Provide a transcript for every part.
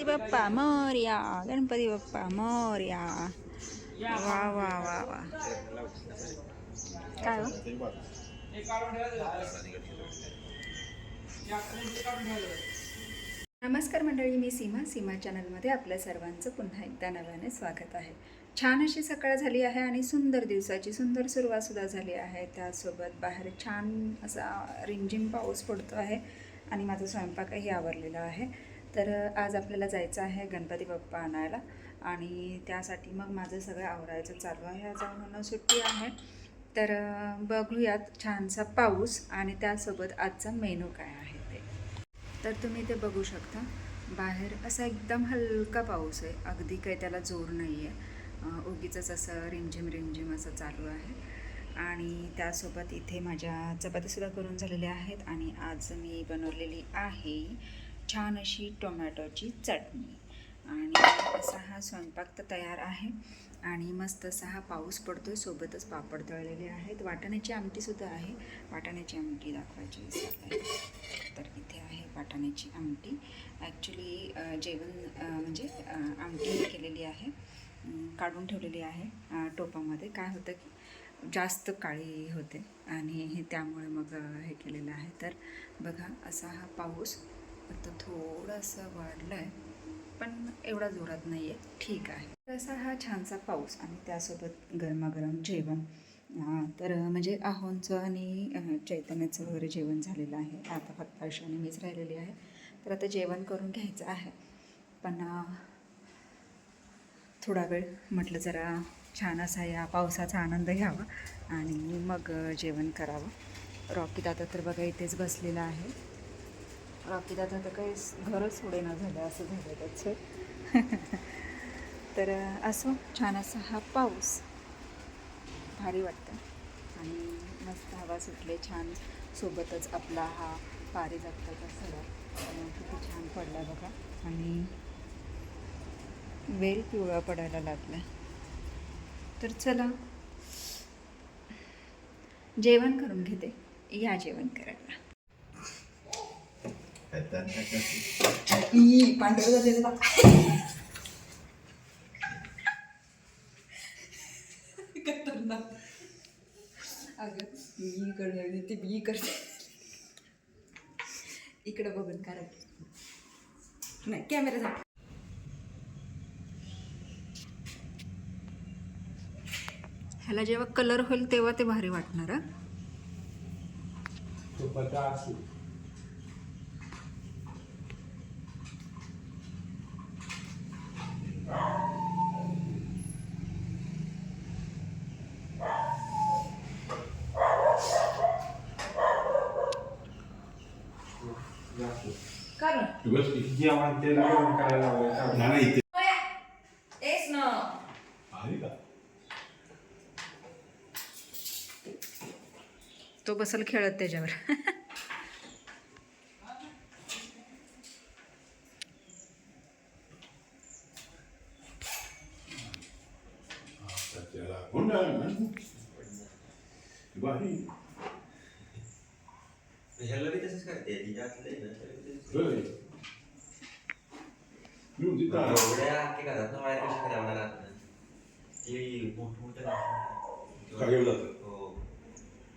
बाप्पा मोरया, गणपती बाप्पा मोरया. वा वा वा वा. काय हो? नमस्कार मंडळी, मी सीमा चॅनलमध्ये आपल्या सर्वांचं पुन्हा एकदा नव्याने स्वागत आहे. छान अशी सकाळ झाली आहे आणि सुंदर दिवसाची सुंदर सुरुवातसुद्धा झाली आहे. त्यासोबत बाहेर छान असा रिमझिम पाऊस पडतो आहे आणि माझा स्वयंपाकही आवरलेला आहे. तर आज आपल्याला जायचं आहे गणपती बाप्पा आणायला आणि त्यासाठी मग माझं सगळं आवरायचं चालू आहे. आज जाऊन सुट्टी आहे, तर बघूयात छानसा पाऊस आणि त्यासोबत आजचा मेनू काय आहे ते. तर तुम्ही ते बघू शकता, बाहेर असा एकदम हलका पाऊस आहे, अगदी काही त्याला जोर नाही आहे, उगीचंच असं रिमझिम असं चालू आहे. आणि त्यासोबत इथे माझ्या चपातीसुद्धा करून झालेल्या आहेत आणि आज मी बनवलेली आहे छान अशी टोमॅटोची चटणी. आणि असा हा स्वयंपाक तर तयार आहे आणि मस्त असा हा पाऊस पडतो आहे. सोबतच पापड तळलेले आहेत, वाटाण्याची आमटीसुद्धा आहे. वाटाण्याची आमटी दाखवायची विसरले, तर इथे आहे वाटाण्याची आमटी. ॲक्च्युली जेवण म्हणजे आमटी केलेली आहे, काढून ठेवलेली आहे टोपामध्ये. काय होतं की जास्त काळी होते आणि त्यामुळे मग हे केलेलं आहे. तर बघा असा हा पाऊस आता थोडंसं वाढलं आहे, पण एवढा जोरात नाही आहे, ठीक आहे. असा हा छानसा पाऊस आणि त्यासोबत गरमागरम जेवण. तर म्हणजे आहोंचं आणि चैतन्याचं वगैरे जेवण झालेलं आहे. आता फक्त आयुष्याने मीच राहिलेली आहे, तर आता जेवण करून घ्यायचं आहे. पण थोडा वेळ म्हटलं जरा छान असा या पावसाचा आनंद घ्यावा आणि मग जेवण करावं. रॉकी दादा तर बघा इथेच बसलेला आहे. रॉकी दादा तर काही घरच सोडेना झालं असं झालं त्याचं. तर असं छान असा हा पाऊस, भारी वाटतं आणि मस्त हवा सुटले छान. सोबतच आपला हा पारिजातकाचा सडा किती छान पडला बघा आणि वेल पिवळा पडायला लागला. तर चला जेवण करून घेते, या जेवण करायला. पांढरं झालेलं अगं मी करते ते बी करते. इकडं बघून करा नाही, कॅमेरा जा. ह्याला जेव्हा कलर होईल तेव्हा ते भारी वाटणार. तो बसल खेळत त्याच्यावर. ह्याला बी तसंच करते ती जातलंय ना एवढ्या की घरात ना बाहेर कशा करावं लागत ती मोठमोठं हो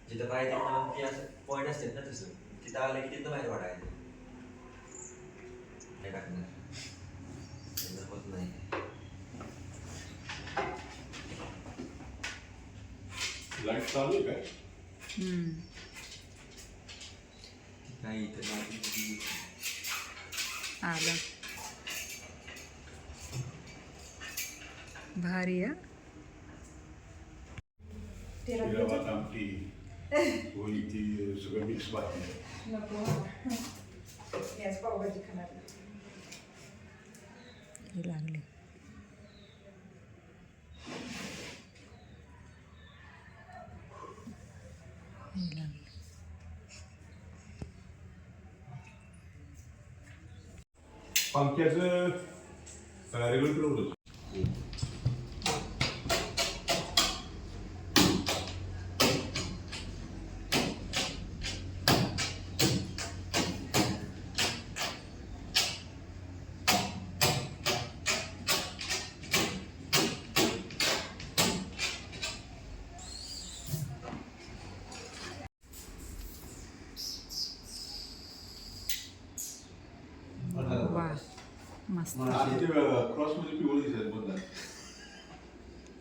जिथं बाहेर तिथं ती असं पॉईंट असतात ना, तसं तिथं आलं की तिथं बाहेर वाढायचं काय टाकणार त्यांना होत नाही. लाईट चालू आहे काय? काही इथं आलं भारी आहे. आमटी होळी ती सगळं मिक्स भाजी. पावभाजी खाणार लागली. पंख्याचं रेग्युलेटर होतं. मस्त क्रॉसमध्ये पिवळं दिसायचं बदला.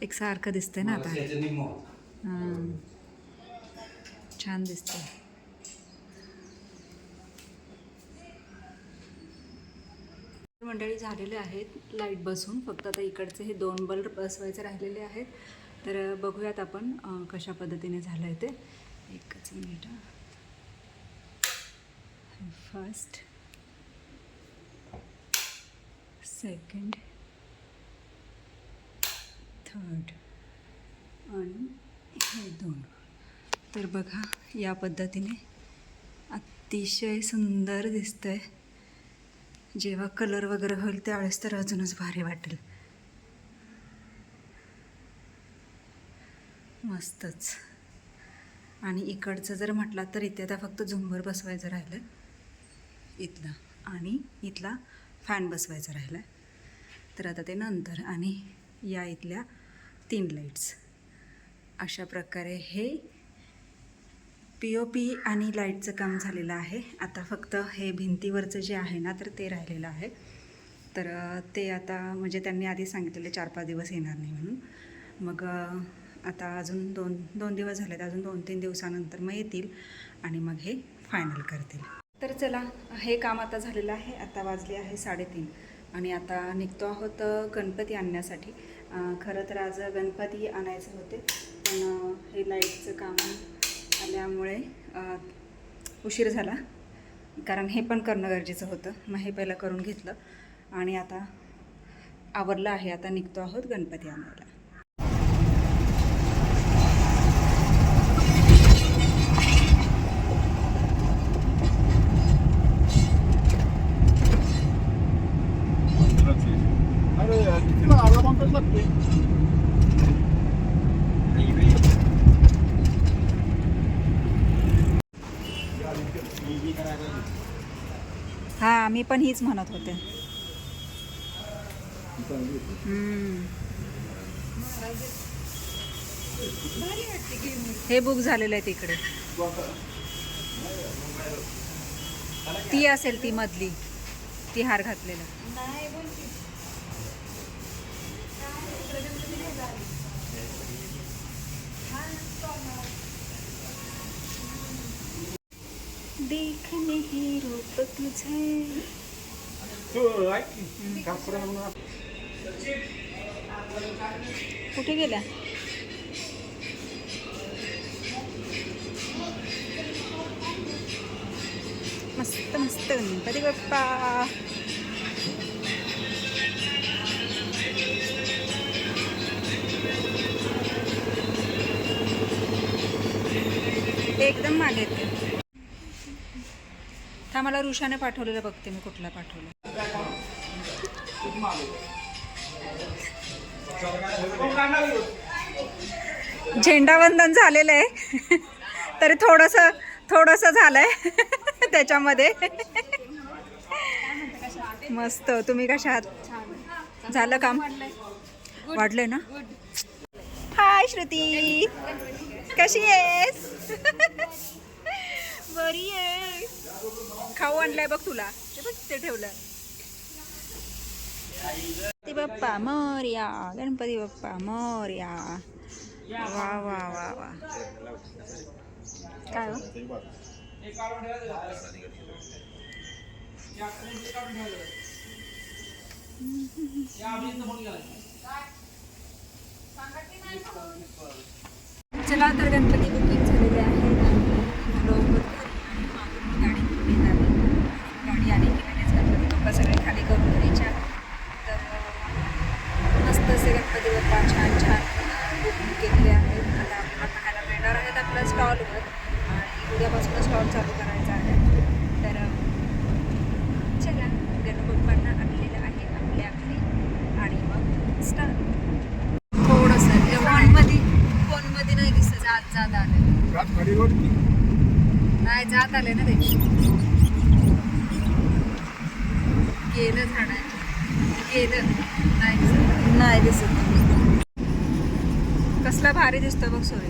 एक सारखं दिसतंय ना आता. हां छान दिसतंय. मंडळी झालेले आहेत लाईट बसून, फक्त आता इकडचे हे 2 बल्ब बसवायचे राहिलेले आहेत. तर बघूयात आपण कशा पद्धतीने झालं आहे ते. एकच मिनिट. फर्स्ट, सेकंड, थर्ड आणि हे 2. तर बघा या पद्धतीने अतिशय सुंदर दिसतंय. जेव्हा कलर वगैरे होईल त्यावेळेस तर अजूनच भारी वाटेल. मस्तच. आणि इकडचं जर म्हटलं तर इथे आता फक्त झुंबर बसवायचं राहिलं इथला, आणि इथला फॅन बसवायचा राहिला. तर आता ते नंतर. आणि या इथल्या 3 लाईट्स. अशा प्रकारे हे POP आणि लाईटचं काम झालेलं आहे. आता फक्त हे भिंतीवरचं जे आहे ना तर ते राहिलेलं आहे. तर ते आता म्हणजे त्यांनी आधी सांगितलेले 4-5 दिवस येणार नाही म्हणून. मग आता अजून 2 दिवस झालेत, अजून 2-3 दिवसानंतर मग येतील आणि मग हे फायनल करतील. तर चला हे काम आता झालेलं आहे. आता वाजले आहे 3:30 आणि आता निघतो आहोत गणपती आणण्यासाठी. खरं तर आज गणपती आणायचे होते, पण हे लाईटचं काम आल्यामुळे उशीर झाला, कारण हे पण करणं गरजेचं होतं. मग हे पहिलं करून घेतलं आणि आता आवरलं आहे. आता निघतो आहोत गणपती आणायला. अरे किती अर्धा पाऊण तास लागतोय. हां मी पण हीच म्हणत होते. हे बुक झालेलं आहे तिकडे. ती असेल ती मधली, ती हार घातलेला. देखने ही रूप तुझे. कुठे गेल्या? मस्त मस्त गणपती बाप्पा. एकदम मागे येते. हा मला ऋषाने पाठवलेलं, बघते मी कुठला पाठवलं. झेंडावंदन झालेलं आहे तरी थोडंसं झालंय त्याच्यामध्ये. मस्त. तुम्ही कशा आहात? झालं काम? वाढलंय ना? हाय श्रुती, कशी आहेस? बरी आहे. खाऊ आणलाय बघ तुला. ते बघ ते ठेवलं. गणपती बाप्पा मोरया, गणपती बाप्पा मोरया. वा वा वा वा. काय हो? चला तर गणपती बुकिंग झालेले आहेत आणि गाडी आली की लगेच गणपती बाप्पा सगळे खाली करून द्यायच्या. तर मस्त असे गणपती बाप्पा छान छान बुकिंग केलेले आहेत. आता आपल्याला पाहायला मिळणार आहेत आपल्या स्टॉलवर आणि उद्यापासून स्टॉल चालू करायचा आहे. तर चला गणपती बाप्पांना आणलेलं आहे आपल्या घरी आणि मग स्टार्ट. थोडंसं फोनमध्ये नाही दिसत. जात आले नाही, जात आले ना ते. गेलं झाडांच्या, गेलं नाही दिसत. कसला भारी दिसतो बघ सूर्य.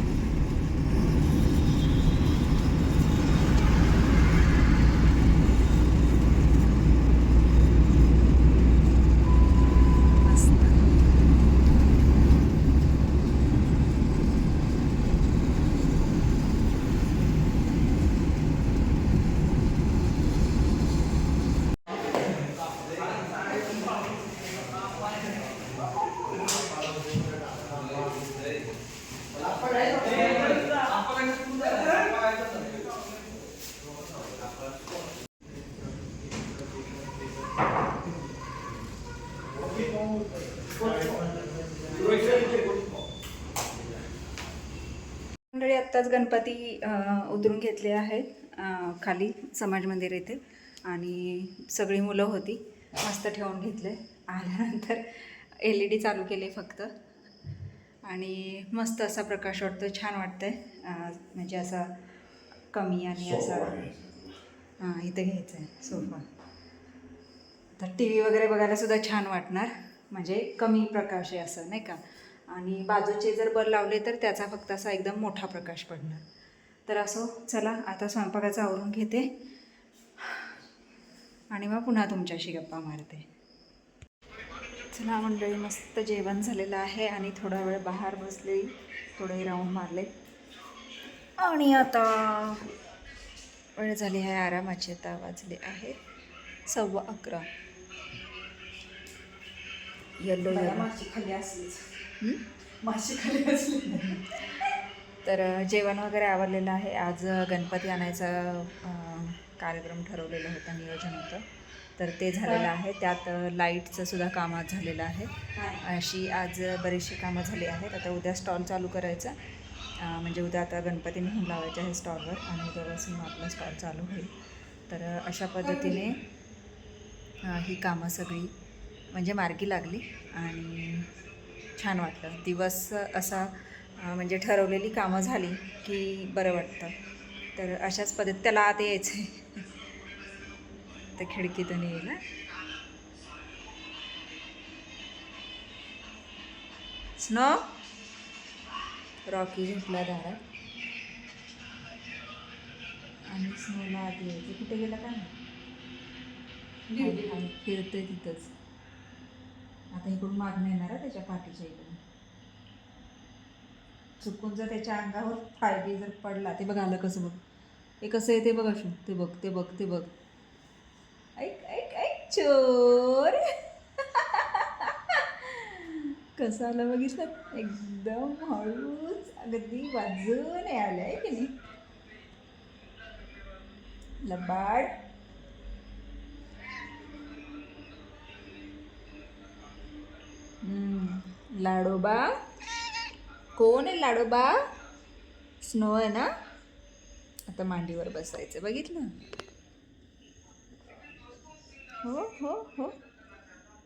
मंडळी आत्ताच गणपती उतरून घेतले आहेत खाली समाज मंदिर येथे आणि सगळी मुलं होती मस्त ठेवून घेतले. आल्यानंतर LED चालू केले फक्त आणि मस्त असा प्रकाश वाटतो, छान वाटतंय. म्हणजे असा कमी आणि असा हां इथं घ्यायचं आहे सोफा. तर TV वगैरे बघायला सुद्धा छान वाटणार, म्हणजे कमी प्रकाश आहे असं नाही का. आणि बाजूचे जर बल्ब लावले तर त्याचा फक्त असा एकदम मोठा प्रकाश पडणार. तर असो, चला आता स्वयंपाकाचं आवरून घेते आणि मग पुन्हा तुमच्याशी गप्पा मारते. चला मंडळी, मस्त जेवण झालेलं आहे आणि थोडा वेळ बाहेर बसले, थोडे राऊंड मारले आणि आता वेळ झाली आहे आरामाची. आता वाजले आहे 11:15. येल्लो माशी खाली असलीच माशी खाली असली. तर जेवण वगैरे आवरलेलं आहे. आज गणपती आणायचा कार्यक्रम ठरवलेला होता, नियोजन होतं, तर ते झालेलं आहे. त्यात लाईटचं सुद्धा काम आज झालेलं आहे. अशी आज बरीचशी कामं झाली आहेत. आता उद्या स्टॉल चालू करायचा, म्हणजे उद्या आता गणपती नेऊन लावायचे आहे स्टॉलवर आणि उद्यापासून आपला स्टॉल चालू होईल. तर अशा पद्धतीने ही कामं सगळी म्हणजे मार्गी लागली आणि छान वाटलं. दिवस असा म्हणजे ठरवलेली कामं झाली की बरं वाटतं. तर अशाच पद्धतीत त्याला आत यायचं आहे तर खिडकीतून येईल. स्नो रॉकी झोपला दारात आणि स्नोला आत यायचं. कुठे गेला का नाही, फिरतोय तिथंच. आता इकडून मागणं येणार आहे त्याच्या पाठीच्या इकडून. चुकून जर त्याच्या अंगावर फायबी जर पडला, ते बघ आलं कसं, बघ हे कसं आहे ते बघ. अशू ते बघ ते बघ ते बघ. ऐक ऐक ऐक चोर कसं आलं बघितलं, एकदम हळूच अगदी वाजून आलं आहे की नाही. लबाड. लाडोबा कोण आहे? लाडोबा स्नो आहे ना. आता मांडीवर बसायचं, बघितलं. हो हो हो,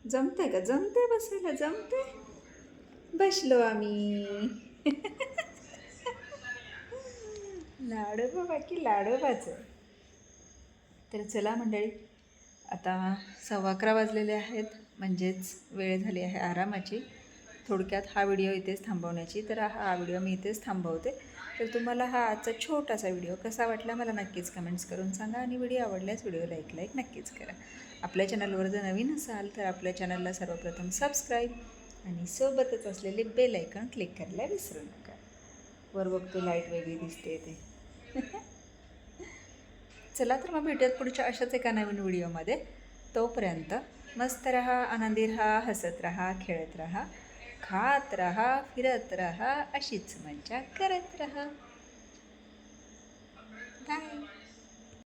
जमते का? जमते बसायला, जमते. बसलो आम्ही. लाडोबा बाकी लाडोबाचं. तर चला मंडळी, आता 11:15 वाजलेले आहेत, म्हणजेच वेळ झाली आहे आरामाची. थोडक्यात हा व्हिडिओ इथेच थांबवण्याची. तर हा व्हिडिओ मी इथेच थांबवते. तर तुम्हाला हा आजचा छोटासा व्हिडिओ कसा वाटला मला नक्कीच कमेंट्स करून सांगा आणि व्हिडिओ आवडल्यास व्हिडिओ लाईक नक्कीच करा. आपल्या चॅनलवर जर नवीन असाल तर आपल्या चॅनलला सर्वप्रथम सबस्क्राईब आणि सोबतच असलेले बेल आयकॉन क्लिक करायला विसरू नका. वर बघतो लाईट वेगळी दिसते ते. चला तर मग भेटूयात पुढच्या अशाच एका नवीन व्हिडिओमध्ये. तोपर्यंत मस्त रहा, आनंदी रहा, हसत रहा, खेळत रहा, खात रहा, फिरत रहा, अशीच मज्जा करत रहा. बाय.